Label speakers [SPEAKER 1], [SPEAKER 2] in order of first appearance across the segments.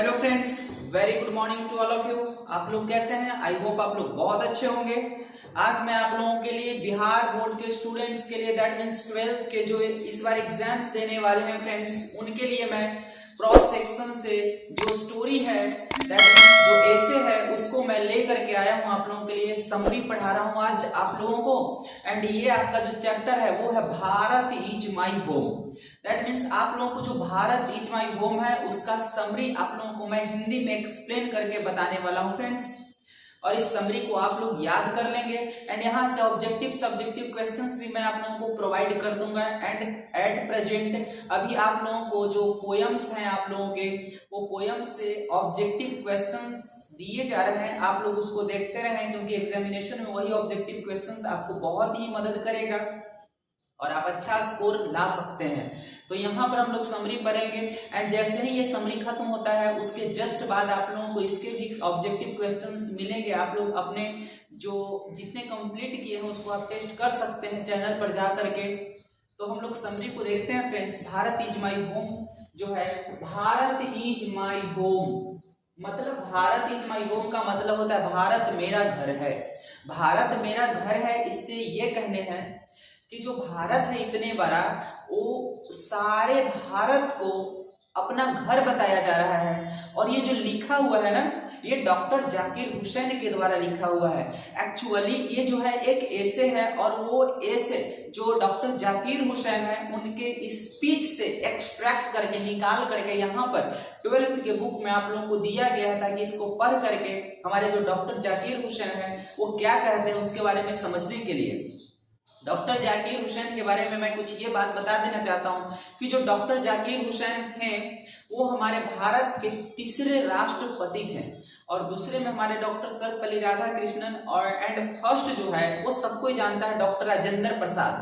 [SPEAKER 1] Hello friends, very good morning to all of you. आप लोग कैसे हैं? आई होप आप लोग बहुत अच्छे होंगे। आज मैं आप लोगों के लिए बिहार बोर्ड के स्टूडेंट्स के लिए, दैट मींस 12th के जो इस बार एग्जाम्स देने वाले हैं फ्रेंड्स, उनके लिए मैं क्रॉस सेक्शन से जो स्टोरी है, दैट मींस जो एसे है, उसको मैं लेकर के आया हूं आप लोगों के लिए। समरी पढ़ा रहा हूं आज आप लोगों को। एंड ये आपका जो चैप्टर है वो है Bharat is my home. That means आप लोगों को जो भारत इज माई होम है उसका समरी आप लोगों को मैं हिंदी में एक्सप्लेन करके बताने वाला हूं फ्रेंड्स। और इस समरी को आप लोग याद कर लेंगे। एंड यहाँ से ऑब्जेक्टिव सब्जेक्टिव क्वेश्चंस भी मैं आप लोगों को प्रोवाइड कर दूंगा। एंड एट प्रेजेंट अभी आप लोगों को जो पोयम्स हैं आप लोगों के, वो पोयम्स से ऑब्जेक्टिव क्वेश्चंस दिए जा रहे हैं। आप लोग उसको देखते रहें क्योंकि एग्जामिनेशन में वही ऑब्जेक्टिव क्वेश्चंस आपको बहुत ही मदद करेगा और आप अच्छा स्कोर ला सकते हैं। तो यहाँ पर हम लोग समरी पढ़ेंगे। एंड जैसे ही ये समरी खत्म होता है उसके जस्ट बाद आप लोगों को इसके भी ऑब्जेक्टिव क्वेश्चंस मिलेंगे। आप लोग अपने जो जितने कंप्लीट किए हैं उसको आप टेस्ट कर सकते हैं चैनल पर जा करके। तो हम लोग समरी को देखते हैं friends. Bharat is my home जो है, भारत इज माई होम मतलब भारत इज माई होम का मतलब होता है भारत मेरा घर है। भारत मेरा घर है, इससे ये कहने हैं कि जो भारत है इतने बड़ा, वो सारे भारत को अपना घर बताया जा रहा है। और ये जो लिखा हुआ है ना, ये डॉक्टर जाकिर हुसैन के द्वारा लिखा हुआ है। एक्चुअली ये जो है एक एसे है, और वो एसे जो डॉक्टर जाकिर हुसैन है उनके स्पीच से एक्सट्रैक्ट करके निकाल करके यहाँ पर 12th के बुक में आप लोगों को दिया गया है, ताकि इसको पढ़ करके हमारे जो डॉक्टर जाकिर हुसैन है वो क्या कहते हैं उसके बारे में समझने के लिए। डॉक्टर जाकिर हुसैन के बारे में मैं कुछ ये बात बता देना चाहता हूं कि जो डॉक्टर जाकिर हुसैन थे वो हमारे भारत के तीसरे राष्ट्रपति थे, और दूसरे में हमारे डॉक्टर सर्वपल्ली राधाकृष्णन, और एंड फर्स्ट जो है वो सबको ही जानता है डॉक्टर राजेंद्र प्रसाद।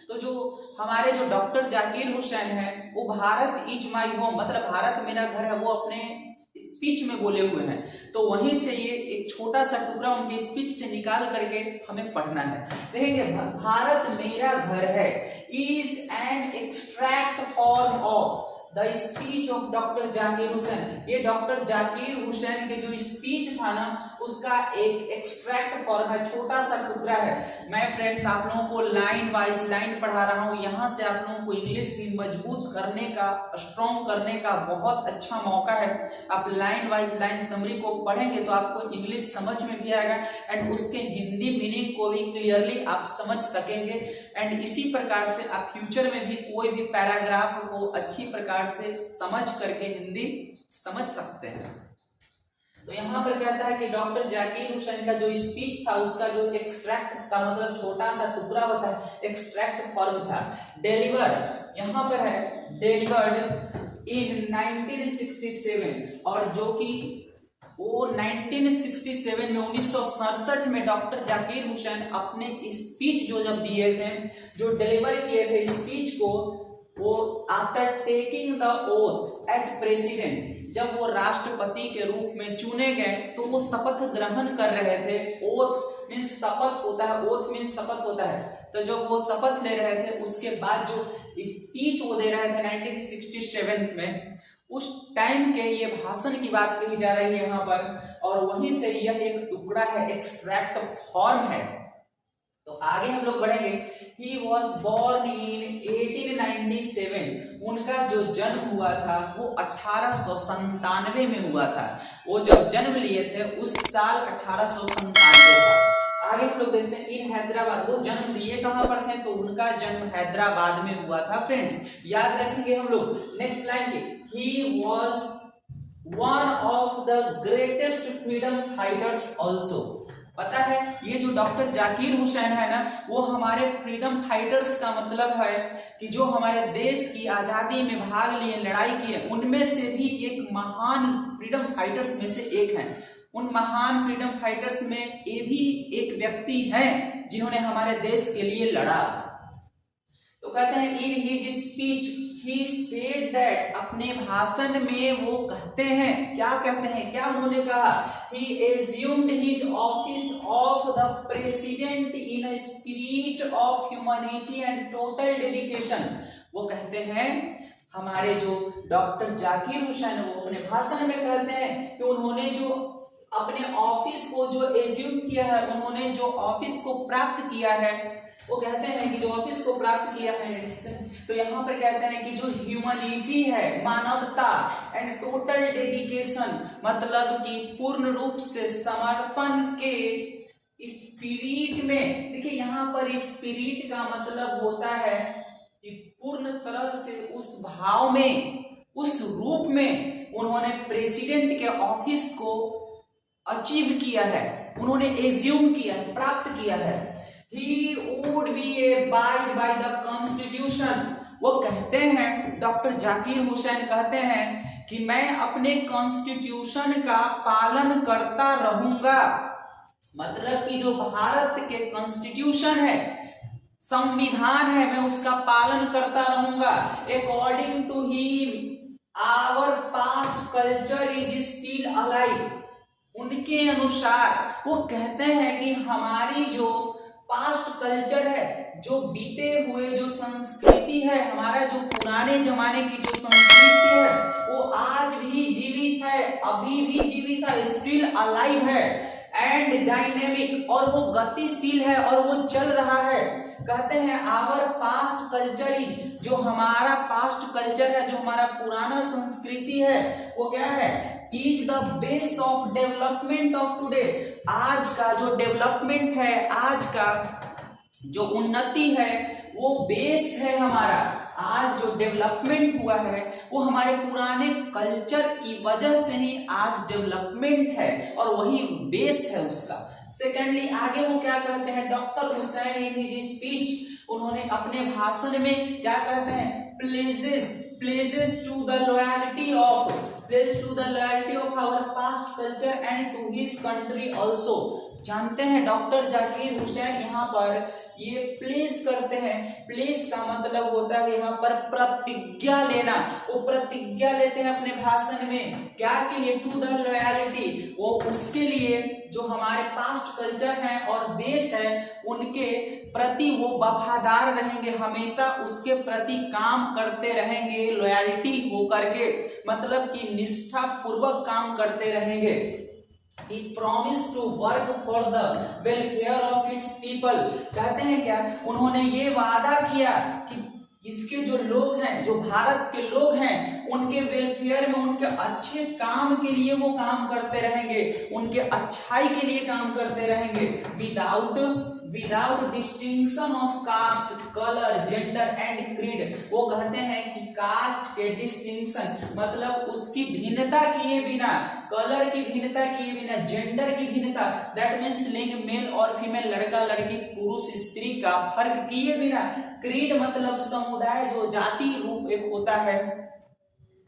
[SPEAKER 1] तो जो हमारे जो डॉक्टर जाकिर हुसैन है वो भारत इज माई होम मतलब भारत मेरा घर है वो अपने स्पीच में बोले हुए हैं। तो वहीं से ये एक छोटा सा टुकड़ा उनके स्पीच से निकाल करके हमें पढ़ना है। देखेंगे, भारत मेरा घर है is an extract form of the speech of doctor Zakir Hussain. ये डॉक्टर जाकिर हुसैन के जो स्पीच था ना, उसका एक एक्सट्रैक्ट फॉर्म है, छोटा सा टुकड़ा है। मैं फ्रेंड्स आप लोगों को लाइन वाइज लाइन पढ़ा रहा हूँ। यहाँ से आप लोगों को इंग्लिश भी मजबूत करने का, स्ट्रॉन्ग करने का बहुत अच्छा मौका है। आप लाइन वाइज लाइन समरी को पढ़ेंगे तो आपको इंग्लिश समझ में भी आएगा, एंड उसके हिंदी मीनिंग को भी क्लियरली आप समझ सकेंगे। एंड इसी प्रकार से आप फ्यूचर में भी कोई भी पैराग्राफ को अच्छी प्रकार से समझ करके हिंदी समझ सकते हैं। तो यहाँ पर कहता है कि डॉक्टर जाकिर हुसैन का जो स्पीच था उसका जो एक्सट्रैक्ट का मतलब छोटा सा टुकड़ा होता है, एक्सट्रैक्ट फॉर्म था। डिलीवर यहाँ पर है डिलीवर्ड इन 1967, और जो कि वो 1967 में 1967 में डॉक्टर जाकिर हुसैन अपने स्पीच जो जब दिए थे, जो डिलीवर किए थे स्पीच को, वो after taking the oath as president, जब वो राष्ट्रपति के रूप में चुने गए तो वो शपथ ग्रहण कर रहे थे। ओथ मीन्स शपथ होता है, ओथ मीन्स शपथ होता है। तो जब वो शपथ ले रहे थे उसके बाद जो स्पीच वो दे रहे थे 1967 में, उस टाइम के ये भाषण की बात कही जा रही है यहाँ पर, और वहीं से यह एक टुकड़ा है, एक्सट्रैक्ट फॉर्म है। तो आगे हम लोग बढ़ेंगे। He was born in 1897, उनका जो जन्म हुआ था वो 1897 में हुआ था। वो जब जन्म लिए थे उस साल 1897 था। आगे हम लोग देखते हैं इन हैदराबाद, वो जन्म लिए कहां पर थे, तो उनका जन्म हैदराबाद में हुआ था फ्रेंड्स, याद रखेंगे हम लोग। नेक्स्ट लाइन की, he was one of the greatest freedom fighters also। पता है ये जो डॉक्टर जाकिर हुसैन है ना, वो हमारे फ्रीडम फाइटर्स का मतलब है कि जो हमारे देश की आजादी में भाग लिए, लड़ाई किए, उनमें से भी एक महान फ्रीडम फाइटर्स में से एक हैं। उन महान फ्रीडम फाइटर्स में ये भी एक व्यक्ति हैं जिन्होंने हमारे देश के लिए लड़ा। तो कहते हैं इन his speech he said that, अपने भाषण में वो कहते हैं, क्या कहते हैं, क्या उन्होंने कहा, he assumed his office of the president in a spirit of humanity and total dedication। वो कहते हैं हमारे जो डॉक्टर जाकिर हुसैन वो अपने भाषण में कहते हैं कि उन्होंने जो अपने ऑफिस को जो एज्यूम किया है, उन्होंने जो ऑफिस को प्राप्त किया है, वो कहते हैं कि जो ऑफिस को प्राप्त किया है, तो यहाँ पर कहते हैं कि जो ह्यूमैनिटी है, मानवता एंड टोटल डेडिकेशन, मतलब कि पूर्ण रूप से समर्पण के स्पिरिट में, देखिए यहाँ पर स्पिरिट का मतलब होता है कि पूर्ण तरह से उस भाव में, उस रूप में उन्होंने प्रेसिडेंट के ऑफिस को अचीव किया है, उन्होंने एज्यूम किया, प्राप्त किया है। He would be abide by the Constitution। वो कहते हैं, डॉक्टर जाकिर हुसैन कहते हैं कि मैं अपने कॉन्स्टिट्यूशन का पालन करता रहूंगा, मतलब कि जो भारत के कॉन्स्टिट्यूशन है, संविधान है, मैं उसका पालन करता रहूंगा। According to him our past culture is still alive. उनके अनुसार वो कहते हैं कि हमारी जो पास्ट कल्चर है, जो बीते हुए जो संस्कृति है, हमारा जो पुराने जमाने की जो संस्कृति है, वो आज भी जीवित है, अभी भी जीवित है, स्टिल अलाइव है एंड डायनेमिक, और वो गतिशील है और वो चल रहा है। कहते हैं आवर पास्ट कल्चर इज, जो हमारा पास्ट कल्चर है, जो हमारा पुराना संस्कृति है, वो क्या है, is the base of development of today. आज का जो डेवलपमेंट है, आज का जो उन्नति है, वो बेस है हमारा। आज जो डेवलपमेंट हुआ है वो हमारे पुराने कल्चर की वजह से ही आज डेवलपमेंट है और वही बेस है उसका। सेकेंडली आगे वो क्या कहते हैं, doctor Hussain in his speech, उन्होंने अपने भाषण में क्या कहते हैं, pledges to the loyalty of our past culture and to his country also. जानते हैं डॉक्टर जाकिर हुसैन यहाँ पर ये प्लेस करते हैं, प्लेस का मतलब होता है यहाँ पर प्रतिज्ञा लेना। वो प्रतिज्ञा लेते हैं अपने भाषण में, क्या के लिए, टू द लॉयल्टी, वो उसके लिए जो हमारे पास्ट कल्चर है और देश है उनके प्रति वो वफादार रहेंगे, हमेशा उसके प्रति काम करते रहेंगे, लॉयल्टी हो करके, मतलब कि निष्ठा पूर्वक काम करते रहेंगे। He promised to work for the welfare of its people। कहते हैं क्या, उन्होंने ये वादा किया कि इसके जो लोग हैं, जो भारत के लोग हैं, उनके वेलफेयर में, उनके अच्छे काम के लिए वो काम करते रहेंगे, उनके अच्छाई के लिए काम करते रहेंगे। Without distinction of caste, colour, gender and creed. वो कहते हैं कि कास्ट के डिस्टिंक्शन मतलब उसकी भिन्नता किए बिना, कलर की भिन्नता किए बिना, जेंडर की भिन्नता, दैट मीन्स लिंग मेल और फीमेल, लड़का लड़की, पुरुष स्त्री का फर्क किए बिना, क्रीड मतलब समुदाय, जो जाति रूप एक होता है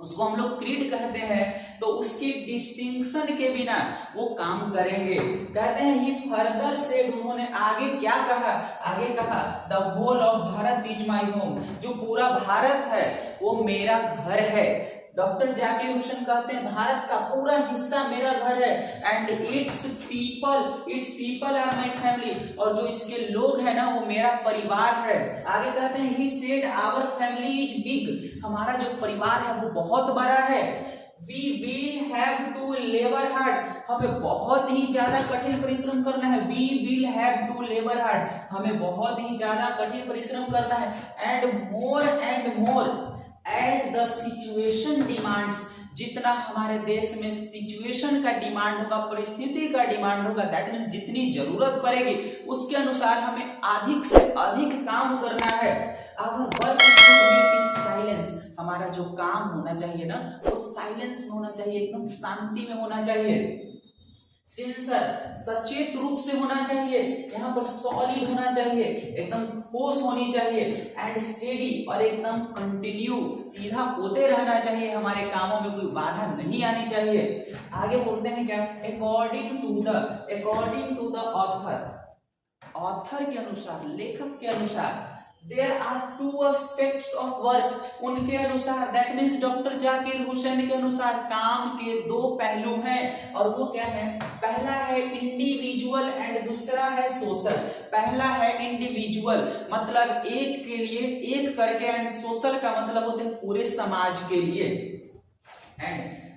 [SPEAKER 1] उसको हम लोग क्रीड कहते हैं, तो उसकी डिस्टिंक्शन के बिना वो काम करेंगे। कहते हैं ये फर्दर से, उन्होंने आगे क्या कहा, आगे कहा the whole of Bharat is my home, जो पूरा भारत है वो मेरा घर है। डॉक्टर जाकिर हुसैन कहते हैं भारत का पूरा हिस्सा मेरा घर है and its people are my family, और जो इसके लोग हैं ना वो मेरा परिवार है। आगे कहते हैं he said our family is big, हमारा जो परिवार है वो बहुत बड़ा है। We will have to labour hard, हमें बहुत ही ज्यादा कठिन परिश्रम करना है। We will have to labour hard, हमें बहुत ही ज्यादा कठिन परिश्रम करना है। And more as the situation demands, जितना हमारे देश में सिचुएशन का डिमांड होगा, परिस्थिति का डिमांड होगा, दैट मीन्स जितनी जरूरत पड़ेगी उसके अनुसार हमें अधिक से अधिक काम करना है। अब वर्क इन साइलेंस, हमारा जो काम होना चाहिए ना वो साइलेंस में होना चाहिए, एकदम शांति में होना चाहिए। सिंसियर, सचेत रूप से होना चाहिए, यहाँ पर सॉलिड होना चाहिए, एकदम ठोस होनी चाहिए, एंड स्टेडी, और एकदम कंटिन्यू, सीधा होते रहना चाहिए, हमारे कामों में कोई बाधा नहीं आनी चाहिए। आगे बोलते हैं क्या, अकॉर्डिंग टू द ऑथर के अनुसार, लेखक के अनुसार, there are two aspects of work, उनके अनुसार, that means doctor Zakir Hussain के अनुसार काम के दो पहलू हैं, और वो क्या है? पहला है इंडिविजुअल एंड दूसरा है सोशल। पहला है इंडिविजुअल, मतलब एक के लिए, एक करके, एंड सोशल का मतलब होते हैं पूरे समाज के लिए।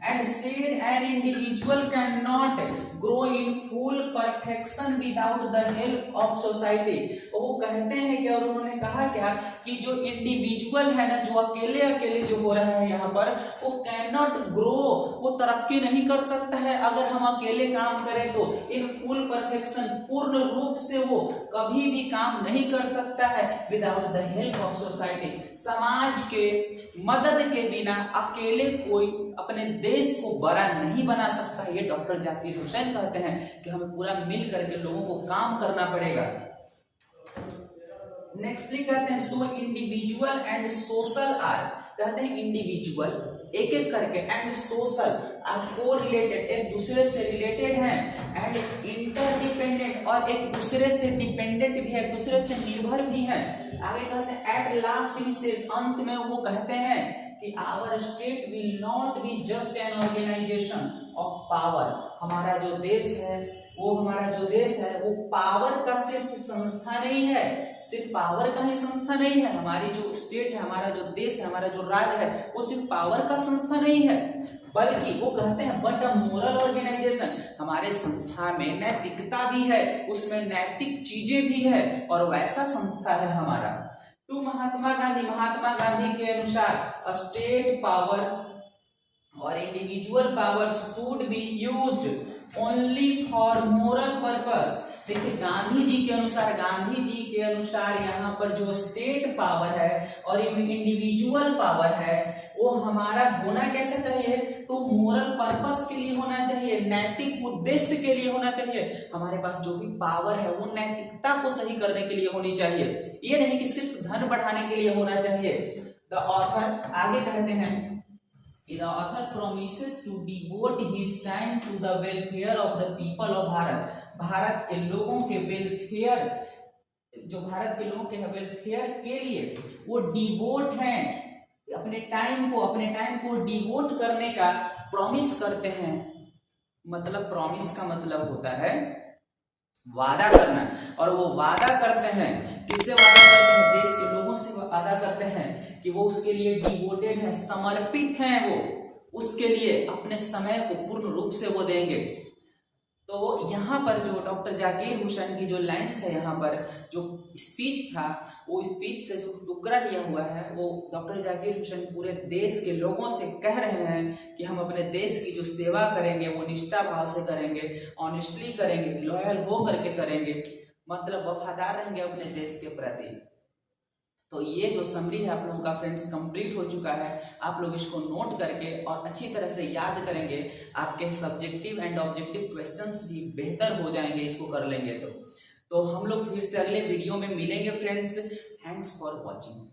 [SPEAKER 1] And said an individual cannot grow in full perfection without the help of society। वो कहते हैं कि, और उन्होंने कहा क्या कि जो इंडिविजुअल है ना, जो अकेले अकेले जो हो रहा है यहाँ पर, वो कैनॉट ग्रो, वो तरक्की नहीं कर सकता है अगर हम अकेले काम करें तो। इन फुल परफेक्शन, पूर्ण रूप से वो कभी भी काम नहीं कर सकता है without the help of society, समाज के मदद के बिना अकेले कोई अपने देश को बड़ा नहीं बना सकता। ये डॉक्टर जाकिर हुसैन कहते हैं कि हमें पूरा मिल करके लोगों को काम करना पड़ेगा। नेक्स्टली कहते हैं so individual and social are, कहते हैं इंडिविजुअल एक एक करके एंड सोशल आर कोरिलेटेड, एक दूसरे से रिलेटेड हैं, एंड इंटरडिपेंडेंट, और एक दूसरे से डिपेंडेंट भी है, एक दूसरे से निर्भर भी हैं। आगे कहते हैं एट लास्ट ही सेज, अंत में वो कहते हैं कि our state will not be just an organisation of power, हमारा जो देश है वो पावर का सिर्फ संस्था नहीं है, सिर्फ पावर का ही संस्था नहीं है। हमारी जो स्टेट है, हमारा जो देश है, हमारा जो राज्य है, वो सिर्फ पावर का संस्था नहीं है, बल्कि वो कहते हैं बट अ मोरल ऑर्गेनाइजेशन, हमारे संस्था में नैतिकता भी है, उसमें नैतिक चीजें भी है, और वैसा संस्था है हमारा। टू महात्मा गांधी के अनुसार स्टेट पावर और individual power should be used only for moral purpose. देखिए गांधी जी के अनुसार यहाँ पर जो स्टेट पावर है और इंडिविजुअल पावर है वो हमारा होना कैसा चाहिए? तो मोरल पर्पस के लिए होना चाहिए, नैतिक उद्देश्य के लिए होना चाहिए। हमारे पास जो भी पावर है वो नैतिकता को सही करने के लिए होनी चाहिए, ये नहीं कि सिर्फ धन बढ़ाने के लिए होना चाहिए। द ऑथर आगे कहते हैं The author promises to devote his time to the welfare of the people of Bharat। Bharat के लोगों के वेलफेयर, जो भारत के लोगों के वेलफेयर के लिए वो डिवोट हैं, अपने टाइम को डिवोट करने का प्रॉमिस करते हैं। मतलब प्रॉमिस का मतलब होता है वादा करना, और वो वादा करते हैं, किससे वादा करते हैं? देश के लोगों से वादा करते हैं कि वो उसके लिए डिवोटेड हैं, समर्पित हैं, वो उसके लिए अपने समय को पूर्ण रूप से वो देंगे। तो यहाँ पर जो डॉक्टर जाकिर हुसैन की जो लाइन्स है, यहाँ पर जो स्पीच था, वो स्पीच से जो टुकड़ा लिया हुआ है, वो डॉक्टर जाकिर हुसैन पूरे देश के लोगों से कह रहे हैं कि हम अपने देश की जो सेवा करेंगे वो निष्ठा भाव से करेंगे, ऑनेस्टली करेंगे, लॉयल हो करके करेंगे, मतलब वफादार रहेंगे अपने देश के प्रति। तो ये जो समरी है आप लोगों का फ्रेंड्स कंप्लीट हो चुका है। आप लोग इसको नोट करके और अच्छी तरह से याद करेंगे, आपके सब्जेक्टिव एंड ऑब्जेक्टिव क्वेश्चंस भी बेहतर हो जाएंगे इसको कर लेंगे तो हम लोग फिर से अगले वीडियो में मिलेंगे फ्रेंड्स। Thanks for watching.